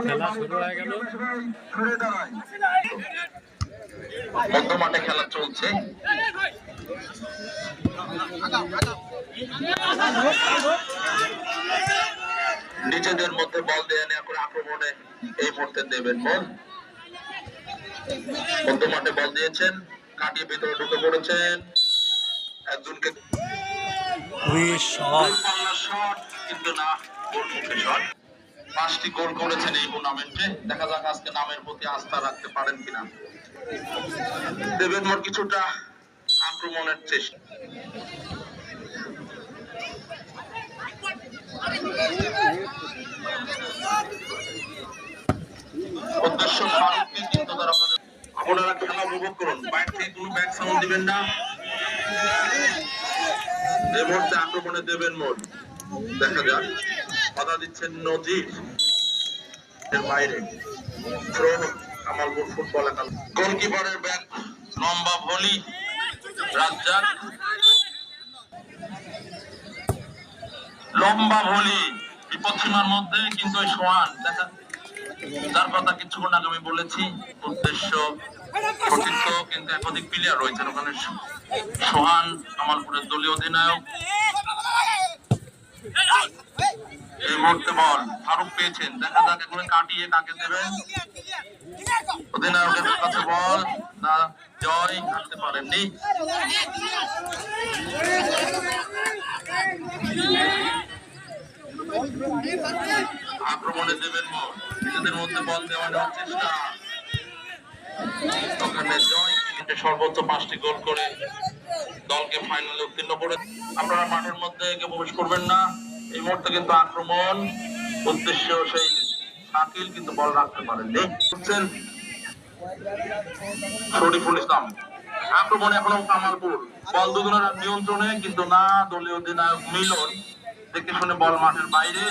খেলা শুরু হয়ে গেল। মধ্য মাঠে খেলা চলছে। নিজেদের মধ্যে বল দেয়া নেওয়া করে আক্রমণে এই মুহূর্তে দেবেন বল। মধ্য মাঠে বল দিয়েছেন, কাটিয়ে ভিতরে ঢুকে পড়েছেন একজনকে, কিন্তু না, শট। 5টি গোল করেছেন এই টুর্নামেন্টে। দেখা যাক আজকে নামের প্রতি আস্থা রাখতে পারেন কিনা। দেবেন মোর কিছুটা আক্রমণের চেষ্টা। উদ্দেশ্য ফারুককে কিন্তু তারা আপনারা খেলা উপভোগ করুন, বাইরে থেকে কোনো ব্যাক সাউন্ড দিবেন না। এই মুহূর্তে আক্রমণে দেবেন মোট, দেখা যাক বাধা দিচ্ছেন নজির এর বাইরে। কামালপুর ফুটবল একাডেমি গোলকিপারের ব্যাক লম্বা ভলি রাজ্জাক, লম্বা ভলি বিপদসীমার মধ্যে, কিন্তু ওই সোহান দেখা যার কথা কিছুক্ষণ আগে আমি বলেছি, উদ্দেশ্য সতীর্থ, কিন্তু একাধিক প্লেয়ার রয়েছেন ওখানে। সোহান কামালপুরের দলীয় অধিনায়ক। এই মুহূর্তে বল ফারুক পেয়েছেন, দেখা যাক এখন কাটিয়ে কাকে দেবেন। অধিনায়কের কাছে বল না, জয় হারতে পারেননি। আক্রমণে দেবেন বল, নিজেদের মধ্যে বল দেওয়া নেওয়ার চেষ্টা। ওখানে জয় সর্বোচ্চ 5টি গোল করে দলকে ফাইনালে উত্তীর্ণ করে। আপনারা মাঠের মধ্যে প্রবেশ করবেন না এই মুহূর্তে, কিন্তু আক্রমণ উদ্দেশ্য সেই শাকিল কিন্তু বল রাখতে পারেননি। শরীফুল ইসলাম আক্রমণ এখনো কামালপুর, বল দুজনের নিয়ন্ত্রণে, কিন্তু না, দলীয় অধিনায়ক মিলন দেখে শুনে বল মাঠের বাইরে।